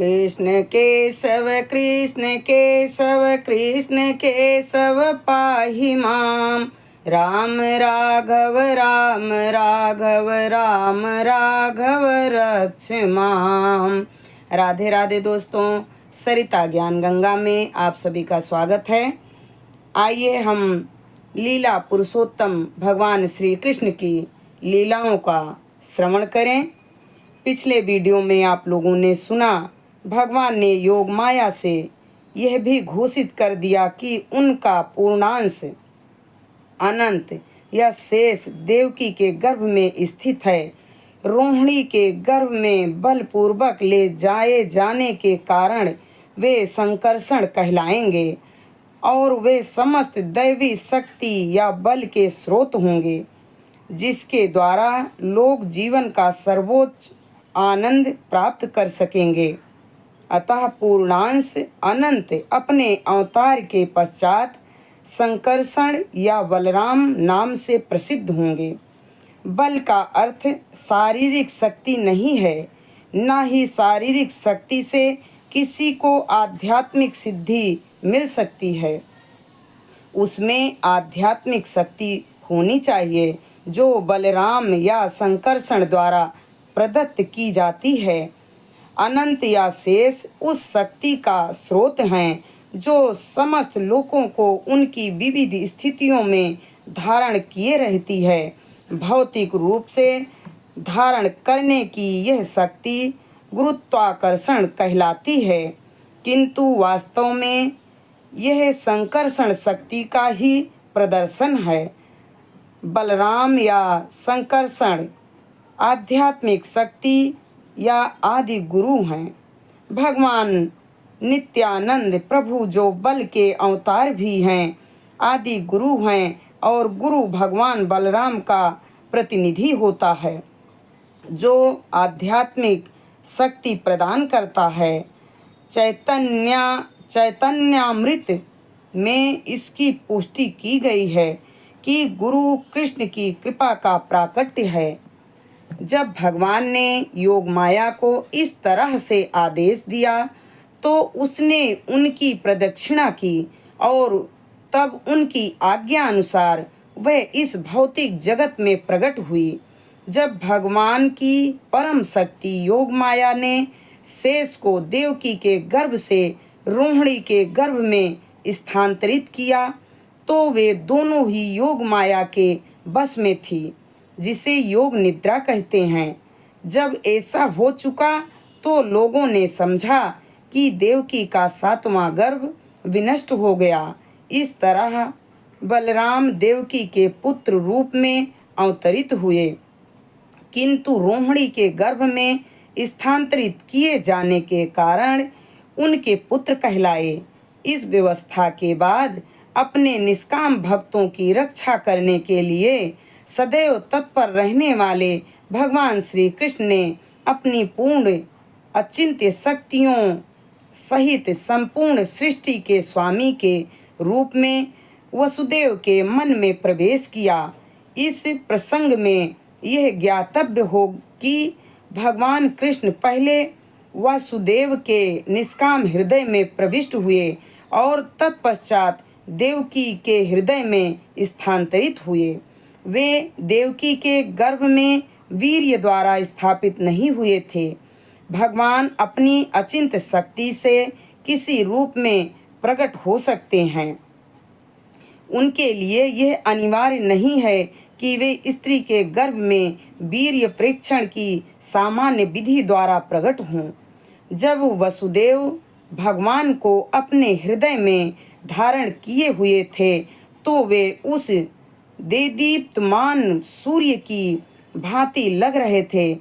कृष्ण केशव कृष्ण केशव पाहि माम। राम राघव राम राघव रक्ष माम। राधे राधे दोस्तों, सरिता ज्ञान गंगा में आप सभी का स्वागत है। आइए हम लीला पुरुषोत्तम भगवान श्री कृष्ण की लीलाओं का श्रवण करें। पिछले वीडियो में आप लोगों ने सुना, भगवान ने योग माया से यह भी घोषित कर दिया कि उनका पूर्णांश अनंत या शेष देवकी के गर्भ में स्थित है। रोहिणी के गर्भ में बलपूर्वक ले जाए जाने के कारण वे संकर्षण कहलाएंगे और वे समस्त दैवी शक्ति या बल के स्रोत होंगे, जिसके द्वारा लोग जीवन का सर्वोच्च आनंद प्राप्त कर सकेंगे। अतः पूर्णांश अनंत अपने अवतार के पश्चात संकर्षण या बलराम नाम से प्रसिद्ध होंगे। बल का अर्थ शारीरिक शक्ति नहीं है, न ही शारीरिक शक्ति से किसी को आध्यात्मिक सिद्धि मिल सकती है। उसमें आध्यात्मिक शक्ति होनी चाहिए जो बलराम या संकर्षण द्वारा प्रदत्त की जाती है। अनंत या शेष उस शक्ति का स्रोत हैं जो समस्त लोगों को उनकी विविध स्थितियों में धारण किए रहती है। भौतिक रूप से धारण करने की यह शक्ति गुरुत्वाकर्षण कहलाती है, किंतु वास्तव में यह संकर्षण शक्ति का ही प्रदर्शन है। बलराम या संकर्षण आध्यात्मिक शक्ति या आदि गुरु हैं। भगवान नित्यानंद प्रभु जो बल के अवतार भी हैं, आदि गुरु हैं और गुरु भगवान बलराम का प्रतिनिधि होता है जो आध्यात्मिक शक्ति प्रदान करता है। चैतन्यामृत में इसकी पुष्टि की गई है कि गुरु कृष्ण की कृपा का प्राकट्य है। जब भगवान ने योग माया को इस तरह से आदेश दिया तो उसने उनकी प्रदक्षिणा की और तब उनकी आज्ञा अनुसार वह इस भौतिक जगत में प्रकट हुई। जब भगवान की परम शक्ति योग माया ने शेष को देवकी के गर्भ से रोहिणी के गर्भ में स्थानांतरित किया तो वे दोनों ही योग माया के बस में थी, जिसे योग निद्रा कहते हैं। जब ऐसा हो चुका तो लोगों ने समझा कि देवकी का 7वां गर्भ विनष्ट हो गया। इस तरह बलराम देवकी के पुत्र रूप में अवतरित हुए, किंतु रोहिणी के गर्भ में स्थानांतरित किए जाने के कारण उनके पुत्र कहलाए। इस व्यवस्था के बाद अपने निष्काम भक्तों की रक्षा करने के लिए सदैव तत्पर रहने वाले भगवान श्री कृष्ण ने अपनी पूर्ण अचिंत्य शक्तियों सहित संपूर्ण सृष्टि के स्वामी के रूप में वसुदेव के मन में प्रवेश किया। इस प्रसंग में यह ज्ञातव्य हो कि भगवान कृष्ण पहले वासुदेव के निष्काम हृदय में प्रविष्ट हुए और तत्पश्चात देवकी के हृदय में स्थानांतरित हुए। वे देवकी के गर्भ में वीर्य द्वारा स्थापित नहीं हुए थे। भगवान अपनी अचिंत्य शक्ति से किसी रूप में प्रकट हो सकते हैं। उनके लिए यह अनिवार्य नहीं है कि वे स्त्री के गर्भ में वीर्य प्रेक्षण की सामान्य विधि द्वारा प्रकट हों। जब वसुदेव भगवान को अपने हृदय में धारण किए हुए थे तो वे उस देदीप्यमान सूर्य की भांति लग रहे थे।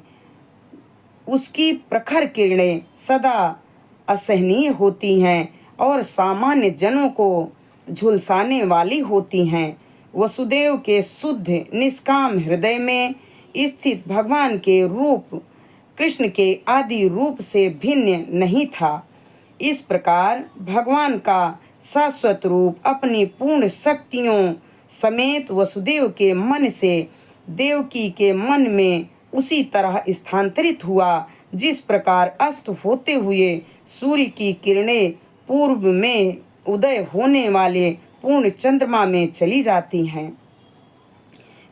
उसकी प्रखर किरणें सदा असहनीय होती हैं और सामान्य जनों को झुलसाने वाली होती हैं। वसुदेव के शुद्ध निष्काम हृदय में स्थित भगवान के रूप कृष्ण के आदि रूप से भिन्न नहीं था। इस प्रकार भगवान का शाश्वत रूप अपनी पूर्ण शक्तियों समेत वसुदेव के मन से देवकी के मन में उसी तरह स्थानांतरित हुआ जिस प्रकार अस्त होते हुए सूर्य की किरणें पूर्व में उदय होने वाले पूर्ण चंद्रमा में चली जाती हैं।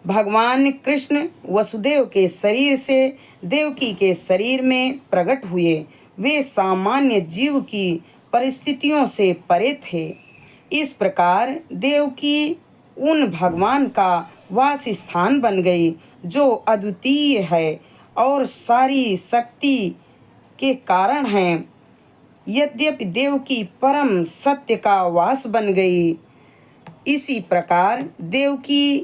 भगवान कृष्ण वसुदेव के शरीर से देवकी के शरीर में प्रकट हुए। वे सामान्य जीव की परिस्थितियों से परे थे। इस प्रकार देवकी उन भगवान का वास स्थान बन गई जो अद्वितीय है और सारी शक्ति के कारण है। यद्यपि देवकी परम सत्य का वास बन गई, इसी प्रकार देवकी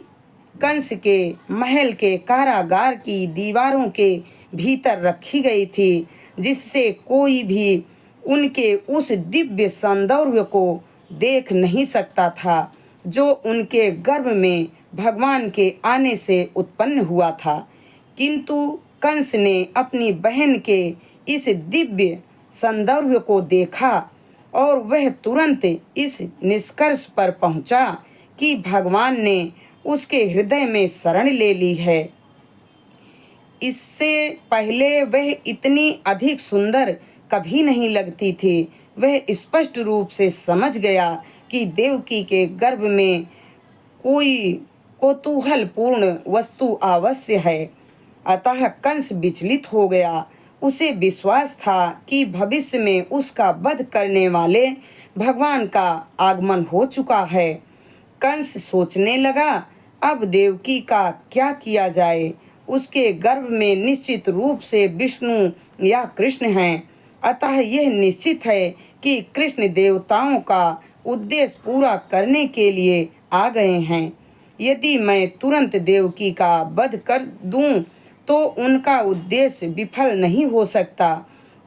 कंस के महल के कारागार की दीवारों के भीतर रखी गई थी, जिससे कोई भी उनके उस दिव्य सौंदर्य को देख नहीं सकता था जो उनके गर्भ में भगवान के आने से उत्पन्न हुआ था। किंतु कंस ने अपनी बहन के इस दिव्य सौंदर्य को देखा और वह तुरंत इस निष्कर्ष पर पहुंचा कि भगवान ने उसके हृदय में शरण ले ली है। इससे पहले वह इतनी अधिक सुंदर कभी नहीं लगती थी। वह स्पष्ट रूप से समझ गया कि देवकी के गर्भ में कोई कौतूहलपूर्ण वस्तु अवश्य है। अतः कंस विचलित हो गया। उसे विश्वास था कि भविष्य में उसका वध करने वाले भगवान का आगमन हो चुका है। कंस सोचने लगा, अब देवकी का क्या किया जाए। उसके गर्भ में निश्चित रूप से विष्णु या कृष्ण हैं। अतः यह निश्चित है कि कृष्ण देवताओं का उद्देश्य पूरा करने के लिए आ गए हैं। यदि मैं तुरंत देवकी का वध कर दूं तो उनका उद्देश्य विफल नहीं हो सकता।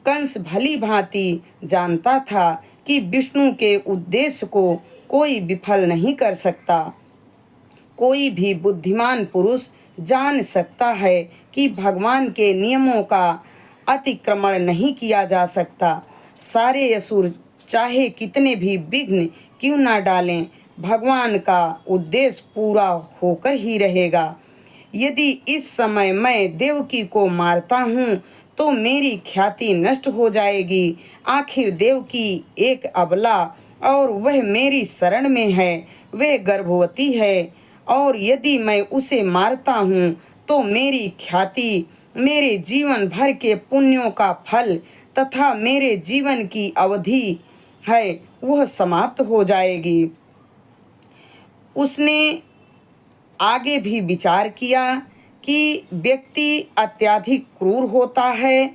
कंस भली भांति जानता था कि विष्णु के उद्देश्य को कोई विफल नहीं कर सकता। कोई भी बुद्धिमान पुरुष जान सकता है कि भगवान के नियमों का अतिक्रमण नहीं किया जा सकता। सारे असुर चाहे कितने भी विघ्न क्यों न डालें, भगवान का उद्देश्य पूरा होकर ही रहेगा। यदि इस समय मैं देवकी को मारता हूँ तो मेरी ख्याति नष्ट हो जाएगी। आखिर देवकी एक अबला और वह मेरी शरण में है। वह गर्भवती है और यदि मैं उसे मारता हूँ तो मेरी ख्याति, मेरे जीवन भर के पुण्यों का फल तथा मेरे जीवन की अवधि है वह समाप्त हो जाएगी। उसने आगे भी विचार किया कि व्यक्ति अत्यधिक क्रूर होता है।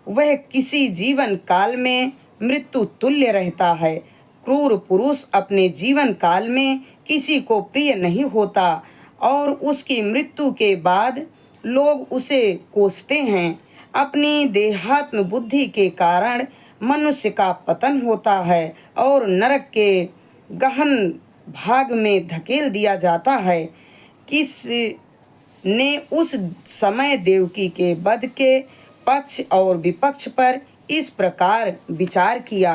वह किसी जीवन काल में मृत्यु तुल्य रहता है। क्रूर पुरुष अपने जीवन काल में किसी को प्रिय नहीं होता और उसकी मृत्यु के बाद लोग उसे कोसते हैं। अपनी देहात्म बुद्धि के कारण मनुष्य का पतन होता है और नरक के गहन भाग में धकेल दिया जाता है। किस ने उस समय देवकी के वध के पक्ष और विपक्ष पर इस प्रकार विचार किया।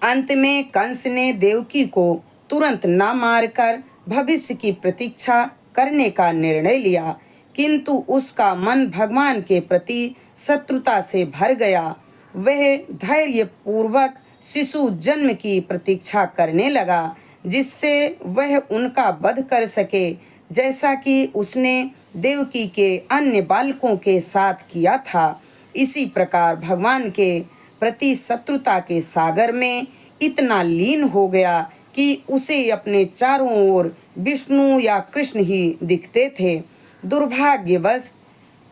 अंत में कंस ने देवकी को तुरंत न मारकर भविष्य की प्रतीक्षा करने का निर्णय लिया, किंतु उसका मन भगवान के प्रति शत्रुता से भर गया। वह धैर्य पूर्वक शिशु जन्म की प्रतीक्षा करने लगा, जिससे वह उनका वध कर सके, जैसा कि उसने देवकी के अन्य बालकों के साथ किया था। इसी प्रकार भगवान के प्रति शत्रुता के सागर में इतना लीन हो गया कि उसे अपने चारों ओर विष्णु या कृष्ण ही दिखते थे। दुर्भाग्यवश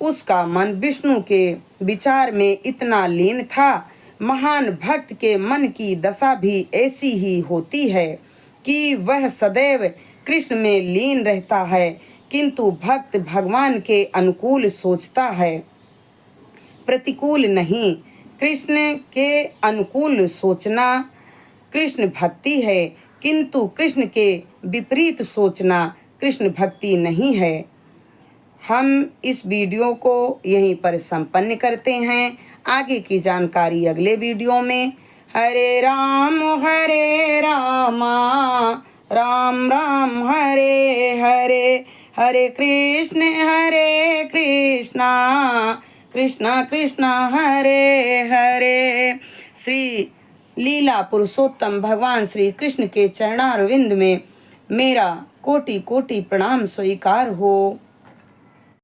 उसका मन विष्णु के विचार में इतना लीन था। महान भक्त के मन की दशा भी ऐसी ही होती है कि वह सदैव कृष्ण में लीन रहता है, किंतु भक्त भगवान के अनुकूल सोचता है, प्रतिकूल नहीं। कृष्ण के अनुकूल सोचना कृष्ण भक्ति है, किंतु कृष्ण के विपरीत सोचना कृष्ण भक्ति नहीं है। हम इस वीडियो को यहीं पर संपन्न करते हैं। आगे की जानकारी अगले वीडियो में। हरे राम राम राम राम हरे हरे, हरे कृष्णा कृष्णा कृष्णा हरे हरे। श्री लीला पुरुषोत्तम भगवान श्री कृष्ण के चरणारविंद में मेरा कोटि कोटि प्रणाम स्वीकार हो।